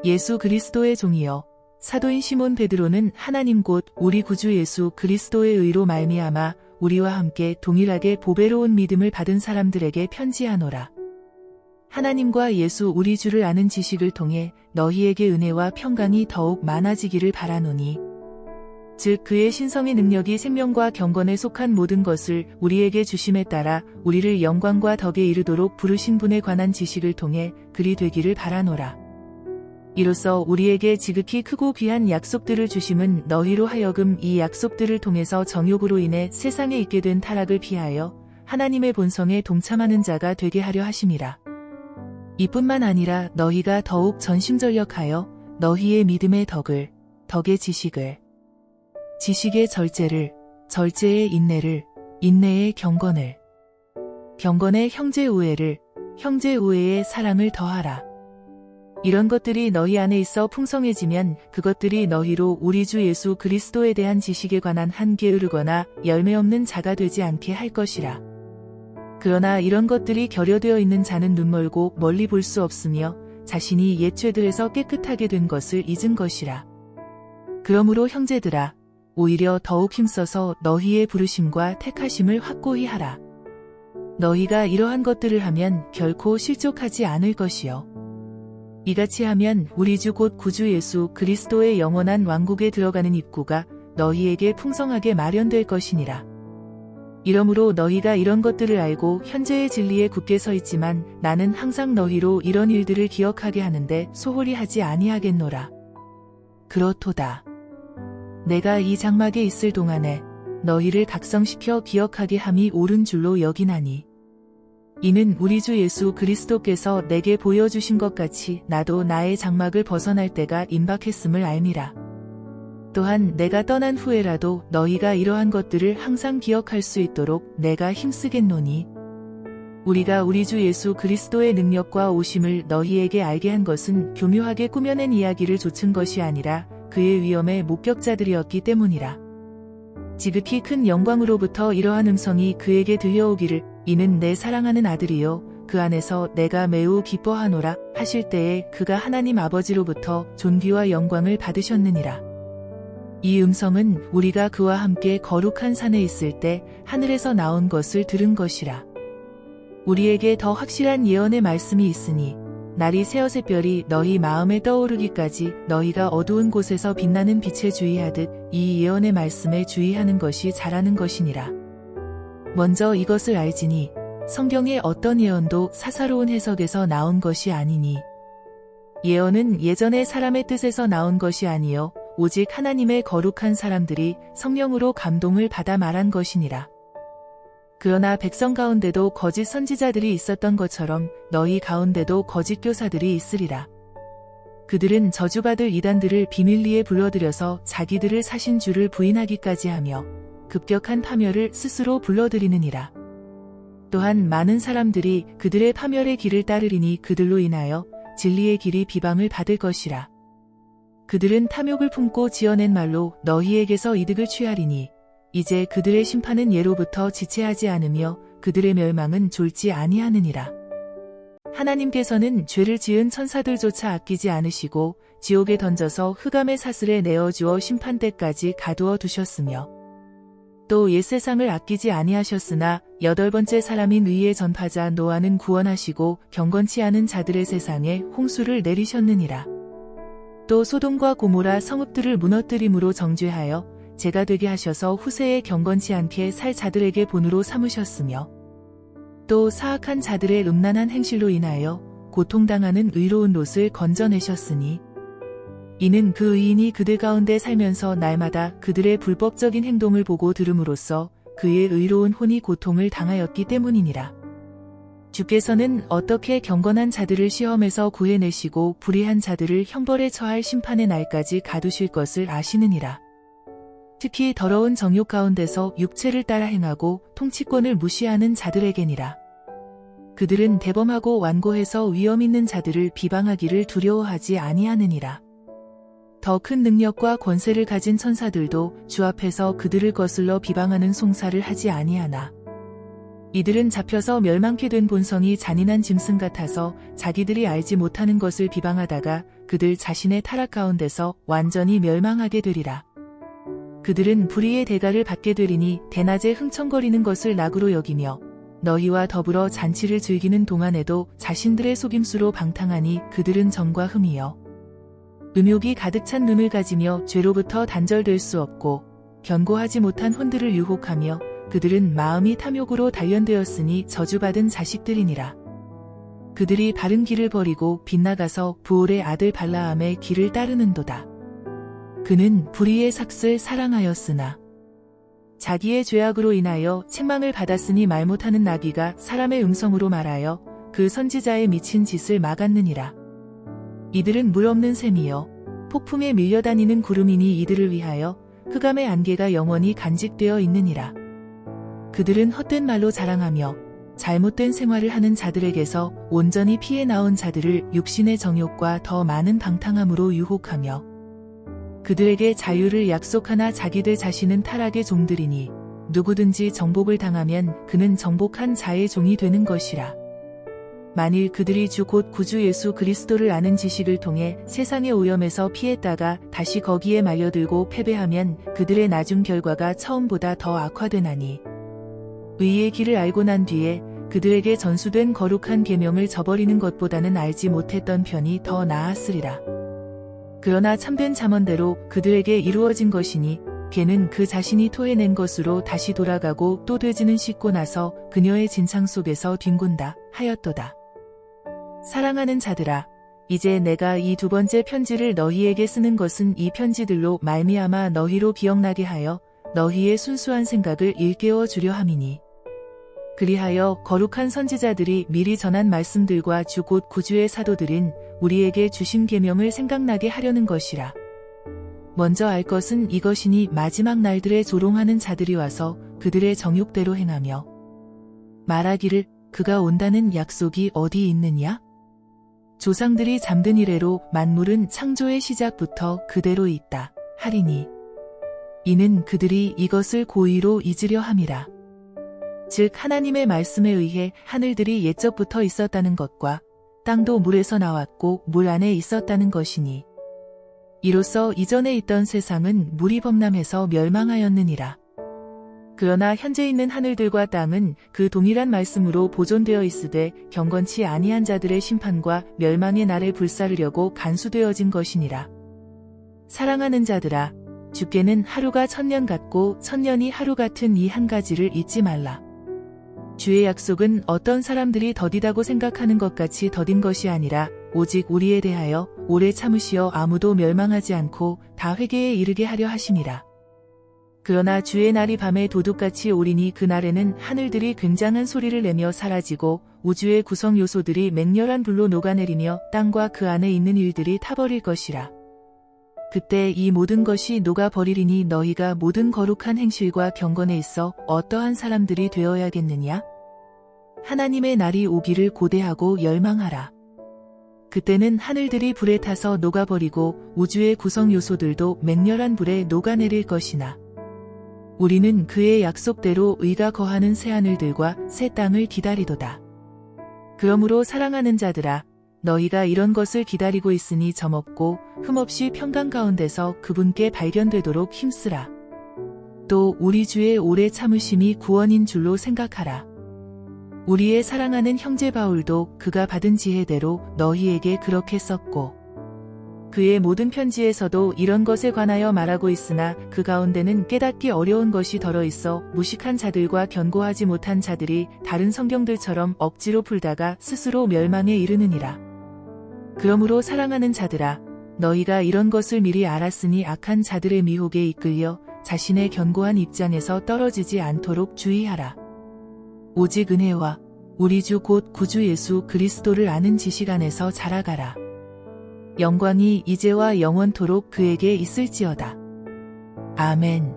예수 그리스도의 종이여, 사도인 시몬 베드로는 하나님 곧 우리 구주 예수 그리스도의 의로 말미암아 우리와 함께 동일하게 보배로운 믿음을 받은 사람들에게 편지하노라. 하나님과 예수 우리 주를 아는 지식을 통해 너희에게 은혜와 평강이 더욱 많아지기를 바라노니, 즉 그의 신성의 능력이 생명과 경건에 속한 모든 것을 우리에게 주심에 따라 우리를 영광과 덕에 이르도록 부르신 분에 관한 지식을 통해 그리 되기를 바라노라. 이로써 우리에게 지극히 크고 귀한 약속들을 주심은 너희로 하여금 이 약속들을 통해서 정욕으로 인해 세상에 있게 된 타락을 피하여 하나님의 본성에 동참하는 자가 되게 하려 하심이라. 이뿐만 아니라 너희가 더욱 전심전력하여 너희의 믿음의 덕을, 덕의 지식을, 지식의 절제를, 절제의 인내를, 인내의 경건을, 경건의 형제 우애를, 형제 우애의 사랑을 더하라. 이런 것들이 너희 안에 있어 풍성해지면 그것들이 너희로 우리 주 예수 그리스도에 대한 지식에 관한 한계에 이르거나 열매 없는 자가 되지 않게 할 것이라. 그러나 이런 것들이 결여되어 있는 자는 눈멀고 멀리 볼 수 없으며 자신이 옛 죄들에서 깨끗하게 된 것을 잊은 것이라. 그러므로 형제들아, 오히려 더욱 힘써서 너희의 부르심과 택하심을 확고히 하라. 너희가 이러한 것들을 하면 결코 실족하지 않을 것이요. 이같이 하면 우리 주 곧 구주 예수 그리스도의 영원한 왕국에 들어가는 입구가 너희에게 풍성하게 마련될 것이니라. 이러므로 너희가 이런 것들을 알고 현재의 진리에 굳게 서 있지만 나는 항상 너희로 이런 일들을 기억하게 하는데 소홀히 하지 아니하겠노라. 그렇도다. 내가 이 장막에 있을 동안에 너희를 각성시켜 기억하게 함이 옳은 줄로 여기나니, 이는 우리 주 예수 그리스도께서 내게 보여주신 것 같이 나도 나의 장막을 벗어날 때가 임박했음을 알미라. 또한 내가 떠난 후에라도 너희가 이러한 것들을 항상 기억할 수 있도록 내가 힘쓰겠노니, 우리가 우리 주 예수 그리스도의 능력과 오심을 너희에게 알게 한 것은 교묘하게 꾸며낸 이야기를 좇은 것이 아니라 그의 위엄의 목격자들이었기 때문이라. 지극히 큰 영광으로부터 이러한 음성이 그에게 들려오기를, 이는 내 사랑하는 아들이요 그 안에서 내가 매우 기뻐하노라 하실 때에 그가 하나님 아버지로부터 존귀와 영광을 받으셨느니라. 이 음성은 우리가 그와 함께 거룩한 산에 있을 때 하늘에서 나온 것을 들은 것이라. 우리에게 더 확실한 예언의 말씀이 있으니, 날이 새어 샛별이 너희 마음에 떠오르기까지 너희가 어두운 곳에서 빛나는 빛에 주의하듯 이 예언의 말씀에 주의하는 것이 잘하는 것이니라. 먼저 이것을 알지니 성경의 어떤 예언도 사사로운 해석에서 나온 것이 아니니, 예언은 예전의 사람의 뜻에서 나온 것이 아니요 오직 하나님의 거룩한 사람들이 성령으로 감동을 받아 말한 것이니라. 그러나 백성 가운데도 거짓 선지자들이 있었던 것처럼 너희 가운데도 거짓 교사들이 있으리라. 그들은 저주받을 이단들을 비밀리에 불러들여서 자기들을 사신 주를 부인하기까지 하며 급격한 파멸을 스스로 불러들이느니라. 또한 많은 사람들이 그들의 파멸의 길을 따르리니 그들로 인하여 진리의 길이 비방을 받을 것이라. 그들은 탐욕을 품고 지어낸 말로 너희에게서 이득을 취하리니, 이제 그들의 심판은 예로부터 지체하지 않으며 그들의 멸망은 졸지 아니하느니라. 하나님께서는 죄를 지은 천사들조차 아끼지 않으시고 지옥에 던져서 흑암의 사슬에 내어주어 심판 때까지 가두어 두셨으며, 또 옛 세상을 아끼지 아니하셨으나 여덟 번째 사람인 의의 전파자 노아는 구원하시고 경건치 않은 자들의 세상에 홍수를 내리셨느니라. 또 소돔과 고모라 성읍들을 무너뜨림으로 정죄하여 죄가 되게 하셔서 후세에 경건치 않게 살 자들에게 본으로 삼으셨으며, 또 사악한 자들의 음란한 행실로 인하여 고통당하는 의로운 롯을 건져내셨으니, 이는 그 의인이 그들 가운데 살면서 날마다 그들의 불법적인 행동을 보고 들음으로써 그의 의로운 혼이 고통을 당하였기 때문이니라. 주께서는 어떻게 경건한 자들을 시험에서 구해내시고 불의한 자들을 형벌에 처할 심판의 날까지 가두실 것을 아시느니라. 특히 더러운 정욕 가운데서 육체를 따라 행하고 통치권을 무시하는 자들에게니라. 그들은 대범하고 완고해서 위엄 있는 자들을 비방하기를 두려워하지 아니하느니라. 더 큰 능력과 권세를 가진 천사들도 주 앞에서 그들을 거슬러 비방하는 송사를 하지 아니하나, 이들은 잡혀서 멸망케 된 본성이 잔인한 짐승 같아서 자기들이 알지 못하는 것을 비방하다가 그들 자신의 타락 가운데서 완전히 멸망하게 되리라. 그들은 불의의 대가를 받게 되리니 대낮에 흥청거리는 것을 낙으로 여기며 너희와 더불어 잔치를 즐기는 동안에도 자신들의 속임수로 방탕하니 그들은 정과 흠이여. 음욕이 가득 찬 눈을 가지며 죄로부터 단절될 수 없고 견고하지 못한 혼들을 유혹하며 그들은 마음이 탐욕으로 단련되었으니 저주받은 자식들이니라. 그들이 바른 길을 버리고 빗나가서 부올의 아들 발라함의 길을 따르는도다. 그는 불의의 삭슬 사랑하였으나 자기의 죄악으로 인하여 책망을 받았으니 말 못하는 나귀가 사람의 음성으로 말하여 그 선지자의 미친 짓을 막았느니라. 이들은 물 없는 샘이여 폭풍에 밀려다니는 구름이니 이들을 위하여 흑암의 안개가 영원히 간직되어 있느니라. 그들은 헛된 말로 자랑하며 잘못된 생활을 하는 자들에게서 온전히 피해 나온 자들을 육신의 정욕과 더 많은 방탕함으로 유혹하며 그들에게 자유를 약속하나 자기들 자신은 타락의 종들이니 누구든지 정복을 당하면 그는 정복한 자의 종이 되는 것이라. 만일 그들이 주 곧 구주 예수 그리스도를 아는 지식을 통해 세상의 오염에서 피했다가 다시 거기에 말려들고 패배하면 그들의 나중 결과가 처음보다 더 악화되나니 의의 길을 알고 난 뒤에 그들에게 전수된 거룩한 계명을 저버리는 것보다는 알지 못했던 편이 더 나았으리라. 그러나 참된 잠언대로 그들에게 이루어진 것이니 걔는 그 자신이 토해낸 것으로 다시 돌아가고 또 돼지는 씻고 나서 그녀의 진창 속에서 뒹군다 하였도다. 사랑하는 자들아, 이제 내가 이 두 번째 편지를 너희에게 쓰는 것은 이 편지들로 말미암아 너희로 기억나게 하여 너희의 순수한 생각을 일깨워 주려 함이니 그리하여 거룩한 선지자들이 미리 전한 말씀들과 주 곧 구주의 사도들인 우리에게 주신 계명을 생각나게 하려는 것이라. 먼저 알 것은 이것이니 마지막 날들에 조롱하는 자들이 와서 그들의 정욕대로 행하며 말하기를 그가 온다는 약속이 어디 있느냐? 조상들이 잠든 이래로 만물은 창조의 시작부터 그대로 있다 하리니 이는 그들이 이것을 고의로 잊으려 함이라. 즉 하나님의 말씀에 의해 하늘들이 옛적부터 있었다는 것과 땅도 물에서 나왔고 물 안에 있었다는 것이니 이로써 이전에 있던 세상은 물이 범람해서 멸망하였느니라. 그러나 현재 있는 하늘들과 땅은 그 동일한 말씀으로 보존되어 있으되 경건치 아니한 자들의 심판과 멸망의 날에 불사르려고 간수되어진 것이니라. 사랑하는 자들아, 주께는 하루가 1000년 같고 1000년이 하루 같은 이 한 가지를 잊지 말라. 주의 약속은 어떤 사람들이 더디다고 생각하는 것 같이 더딘 것이 아니라 오직 우리에 대하여 오래 참으시어 아무도 멸망하지 않고 다 회개에 이르게 하려 하심이라. 그러나 주의 날이 밤에 도둑같이 오리니 그날에는 하늘들이 굉장한 소리를 내며 사라지고 우주의 구성 요소들이 맹렬한 불로 녹아내리며 땅과 그 안에 있는 일들이 타버릴 것이라. 그때 이 모든 것이 녹아버리리니 너희가 모든 거룩한 행실과 경건에 있어 어떠한 사람들이 되어야겠느냐? 하나님의 날이 오기를 고대하고 열망하라. 그때는 하늘들이 불에 타서 녹아버리고 우주의 구성 요소들도 맹렬한 불에 녹아내릴 것이나 우리는 그의 약속대로 의가 거하는 새하늘들과 새 땅을 기다리도다. 그러므로 사랑하는 자들아, 너희가 이런 것을 기다리고 있으니 점없고 흠없이 평강 가운데서 그분께 발견되도록 힘쓰라. 또 우리 주의 오래 참으심이 구원인 줄로 생각하라. 우리의 사랑하는 형제 바울도 그가 받은 지혜대로 너희에게 그렇게 썼고 그의 모든 편지에서도 이런 것에 관하여 말하고 있으나 그 가운데는 깨닫기 어려운 것이 덜어 있어 무식한 자들과 견고하지 못한 자들이 다른 성경들처럼 억지로 풀다가 스스로 멸망에 이르느니라. 그러므로 사랑하는 자들아, 너희가 이런 것을 미리 알았으니 악한 자들의 미혹에 이끌려 자신의 견고한 입장에서 떨어지지 않도록 주의하라. 오직 은혜와 우리 주 곧 구주 예수 그리스도를 아는 지식 안에서 자라가라. 영광이 이제와 영원토록 그에게 있을지어다. 아멘.